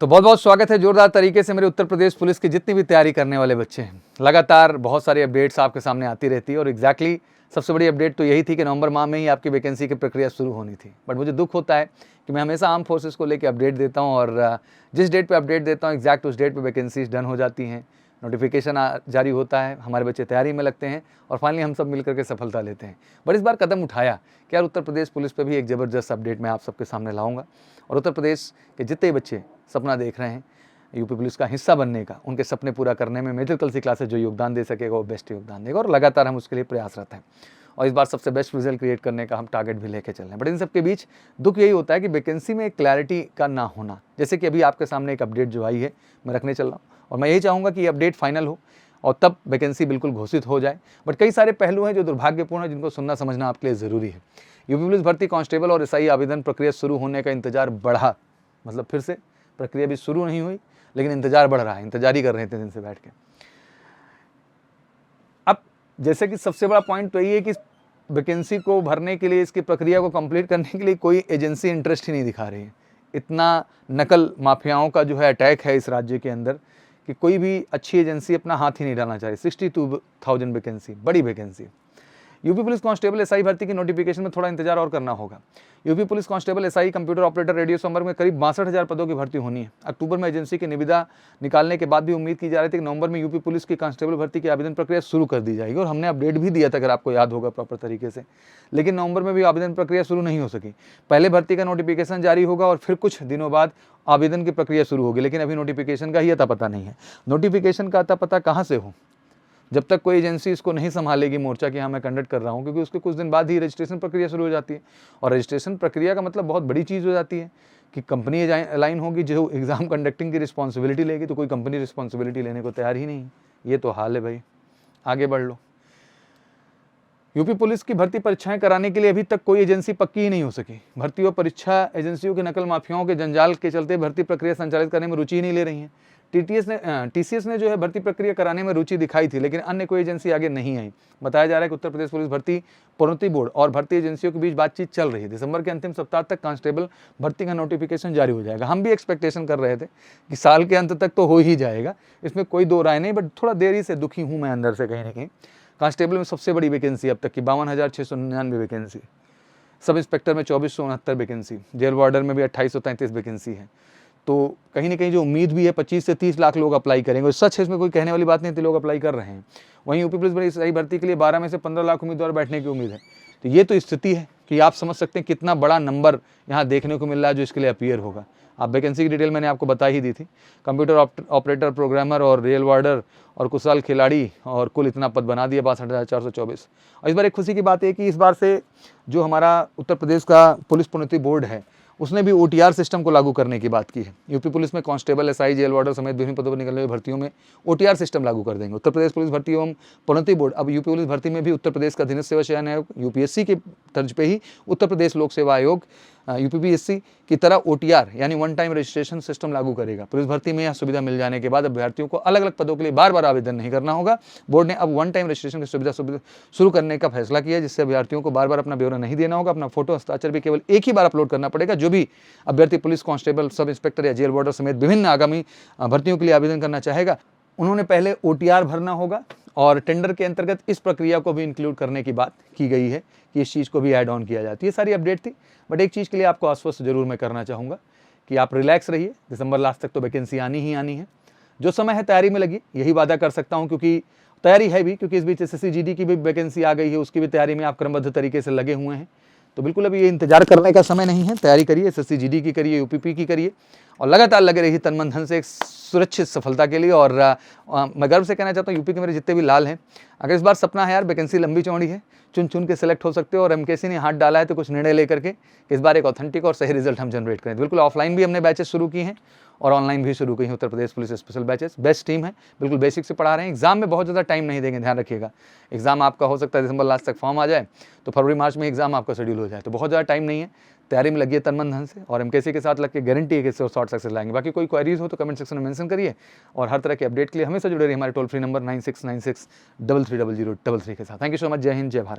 तो बहुत बहुत स्वागत है जोरदार तरीके से मेरे उत्तर प्रदेश पुलिस की जितनी भी तैयारी करने वाले बच्चे हैं। लगातार बहुत सारी अपडेट्स आपके सामने आती रहती है और एग्जैक्टली सबसे बड़ी अपडेट तो यही थी कि नवंबर माह में ही आपकी वैकेंसी की प्रक्रिया शुरू होनी थी। बट मुझे दुख होता है कि मैं हमेशा आर्म फोर्सेस को लेकर अपडेट देता हूँ और जिस डेट पर अपडेट देता हूँ एग्जैक्ट उस डेट पर वैकेंसीज डन हो जाती हैं, नोटिफिकेशन जारी होता है, हमारे बच्चे तैयारी में लगते हैं और फाइनली हम सब मिलकर के सफलता लेते हैं। बट इस बार कदम उठाया कि यार उत्तर प्रदेश पुलिस पे भी एक ज़बरदस्त अपडेट मैं आप सबके सामने लाऊंगा और उत्तर प्रदेश के जितने बच्चे सपना देख रहे हैं यूपी पुलिस का हिस्सा बनने का, उनके सपने पूरा करने में मेडिकल सी क्लासेस जो योगदान दे सकेगा वो बेस्ट योगदान देगा और लगातार हम उसके लिए प्रयासरत हैं और इस बार सबसे बेस्ट रिजल्ट क्रिएट करने का हम टारगेट भी लेके चल रहे हैं। बट इन सब के बीच दुख यही होता है कि वैकेंसी में एक क्लैरिटी का ना होना। जैसे कि अभी आपके सामने एक अपडेट जो आई है मैं रखने चल रहा हूँ और मैं यही चाहूँगा कि ये अपडेट फाइनल हो और तब वैकेंसी बिल्कुल घोषित हो जाए। बट कई सारे पहलू हैं जो दुर्भाग्यपूर्ण है, जिनको सुनना समझना आपके लिए ज़रूरी है। यूपी पुलिस भर्ती कांस्टेबल और एसआई आवेदन प्रक्रिया शुरू होने का इंतजार बढ़ा, मतलब फिर से प्रक्रिया भी शुरू नहीं हुई लेकिन इंतजार बढ़ रहा है, इंतजार ही कर रहे थे दिन से बैठ के। अब जैसे कि सबसे बड़ा पॉइंट तो ये है कि वैकेंसी को भरने के लिए, इसकी प्रक्रिया को कंप्लीट करने के लिए कोई एजेंसी इंटरेस्ट ही नहीं दिखा रही है। इतना नकल माफियाओं का जो है अटैक है इस राज्य के अंदर कि कोई भी अच्छी एजेंसी अपना हाथ ही नहीं डालना चाह रही। 62,000 वैकेंसी, बड़ी vacancy. UP police constable SI भर्ती की नोटिफिकेशन में थोड़ा इंतजार और करना होगा। UP police constable SI computer operator radio संपर्क में करीब 62,000 पदों की भर्ती होनी है। अक्टूबर में एजेंसी की निविदा निकालने के बाद भी उम्मीद की जा रही थी कि नवंबर में यूपी पुलिस की कांस्टेबल भर्ती की आवेदन प्रक्रिया शुरू कर दी जाएगी और हमने अपडेट भी दिया था, अगर आपको याद होगा प्रॉपर तरीके से। लेकिन नवंबर में भी आवेदन प्रक्रिया शुरू नहीं हो सकी। पहले भर्ती का नोटिफिकेशन जारी होगा और फिर कुछ दिनों बाद आवेदन की प्रक्रिया शुरू होगी, लेकिन अभी नोटिफिकेशन का ही अता पता नहीं है। नोटिफिकेशन का अता पता कहाँ से हो जब तक कोई एजेंसी इसको नहीं संभालेगी मोर्चा कि हाँ मैं कंडक्ट कर रहा हूँ, क्योंकि उसके कुछ दिन बाद ही रजिस्ट्रेशन प्रक्रिया शुरू हो जाती है। और रजिस्ट्रेशन प्रक्रिया का मतलब बहुत बड़ी चीज़ हो जाती है कि कंपनी अलाइन होगी जो एग्ज़ाम कंडक्टिंग की रिस्पॉन्सिबिलिटी लेगी, तो कोई कंपनी रिस्पॉन्सिबिलिटी लेने को तैयार ही नहीं है। ये तो हाल है भाई, आगे बढ़ लो। यूपी पुलिस की भर्ती परीक्षाएं कराने के लिए अभी तक कोई एजेंसी पक्की ही नहीं हो सकी। भर्ती और परीक्षा एजेंसियों के नकल माफियाओं के जंजाल के चलते भर्ती प्रक्रिया संचालित करने में रुचि ही नहीं ले रही है। टीसीएस ने जो है भर्ती प्रक्रिया कराने में रुचि दिखाई थी, लेकिन अन्य कोई एजेंसी आगे नहीं आई। बताया जा रहा है कि उत्तर प्रदेश पुलिस भर्ती प्रोन्नति बोर्ड और भर्ती एजेंसियों के बीच बातचीत चल रही है। दिसंबर के अंतिम सप्ताह तक कांस्टेबल भर्ती का नोटिफिकेशन जारी हो जाएगा। हम भी एक्सपेक्टेशन कर रहे थे कि साल के अंत तक तो हो ही जाएगा, इसमें कोई दो राय नहीं। बट थोड़ा देरी से दुखी हूँ मैं अंदर से कहीं ना कहीं। कांस्टेबल में सबसे बड़ी वैकेंसी अब तक की 52,699 वैकेंसी, सब इंस्पेक्टर में 2,469 वैकेंसी, जेल वार्डर में भी 2,833 वैकेंसी है। तो कहीं ना कहीं जो उम्मीद भी है 25 से 30 लाख लोग अप्लाई करेंगे, और सच है, इसमें कोई कहने वाली बात नहीं थी, लोग अप्लाई कर रहे हैं। वहीं यूपी पुलिस एसआई भर्ती के लिए 12 में से 15 लाख उम्मीदवार बैठने की उम्मीद है। तो ये तो स्थिति है कि आप समझ सकते हैं कितना बड़ा नंबर यहाँ देखने को मिल रहा है जो इसके लिए अपीयर होगा। आप वैकेंसी की डिटेल मैंने आपको बता ही दी थी। कंप्यूटर ऑपरेटर, प्रोग्रामर और रेल वार्डर और कुशल खिलाड़ी, और कुल इतना पद बना दिया 62,424। और इस बार एक खुशी की बात है कि इस बार से जो हमारा उत्तर प्रदेश का पुलिस प्रोन्नति बोर्ड है उसने भी ओटीआर सिस्टम को लागू करने की बात की है। यूपी पुलिस में कांस्टेबल, एसआई, जेल वार्डर समेत विभिन्न पदों पर निकलने वाली भर्तियों में ओटीआर सिस्टम लागू कर देंगे। उत्तर प्रदेश पुलिस भर्ती एवं प्रोन्नति बोर्ड अब यूपी पुलिस भर्ती में भी उत्तर प्रदेश का अधीनस्थ सेवा चयन आयोग यूपीएससी के तर्ज पे ही उत्तर प्रदेश लोक सेवा आयोग यूपीपीएससी की तरह ओटीआर यानी वन टाइम रजिस्ट्रेशन सिस्टम लागू करेगा। पुलिस भर्ती में यह सुविधा मिल जाने के बाद अभ्यर्थियों को अलग अलग पदों के लिए बार बार आवेदन नहीं करना होगा। बोर्ड ने अब वन टाइम रजिस्ट्रेशन की सुविधा शुरू करने का फैसला किया, जिससे अभ्यर्थियों को बार बार अपना ब्यौरा नहीं देना होगा। अपना फोटो, हस्ताक्षर भी केवल एक ही बार अपलोड करना पड़ेगा। जो भी अभ्यर्थी पुलिस कांस्टेबल, सब इंस्पेक्टर या जेल वार्डर समेत विभिन्न आगामी भर्तियों के लिए आवेदन करना चाहेगा, उन्होंने पहले ओटीआर भरना होगा। और टेंडर के अंतर्गत इस प्रक्रिया को भी इंक्लूड करने की बात की गई है कि इस चीज़ को भी ऐड ऑन किया जाती है। ये सारी अपडेट थी। बट एक चीज़ के लिए आपको आश्वस्त जरूर मैं करना चाहूँगा कि आप रिलैक्स रहिए। दिसंबर लास्ट तक तो वैकेंसी आनी ही आनी है। जो समय है तैयारी में लगी, यही वादा कर सकता हूँ, क्योंकि तैयारी है भी, क्योंकि इस बीच एसएससी जीडी की भी वैकेंसी आ गई है, उसकी भी तैयारी में आप क्रमबद्ध तरीके से लगे हुए हैं। तो बिल्कुल अभी ये इंतजार करने का समय नहीं है। तैयारी करिए, एसएससी जीडी की करिए, यूपीपी की करिए और लगातार लगे रहिए तन मन धन से एक सुरक्षित सफलता के लिए। और मैं गर्व से कहना चाहता हूँ, यूपी के मेरे जितने भी लाल हैं, अगर इस बार सपना है यार, वैकेंसी लंबी चौड़ी है, चुन चुन के सिलेक्ट हो सकते हो, और एमकेसी ने हाथ डाला है तो कुछ निर्णय लेकर के इस बार एक ऑथेंटिक और सही रिजल्ट हम जनरेट करें। बिल्कुल ऑफलाइन भी हमने बैचेस शुरू किए हैं और ऑनलाइन भी शुरू की हैं Uttar Pradesh police special batches. Best team है, बिल्कुल बेसिक से पढ़ा रहे हैं। एग्जाम में बहुत ज़्यादा टाइम नहीं देंगे, ध्यान रखिएगा। एग्जाम आपका हो सकता है दिसंबर लास्ट तक फॉर्म आ जाए तो फरवरी मार्च में एग्जाम आपका शेड्यूल हो जाए, तो बहुत ज़्यादा टाइम नहीं है। तैयारी में लगी है तन मन धन से, और एमकेसी के साथ लग के गारंटी है कि इससे शॉर्ट सक्सेस लाएंगे। बाकी कोई क्वेरीज हो तो कमेंट सेक्शन में मेंशन करिए, और हर तरह के अपडेट के लिए हमेशा जुड़े रहिए हमारे टोल फ्री नंबर 9696 330033 के साथ। Thank you so much. जय हिंद, जय भारत।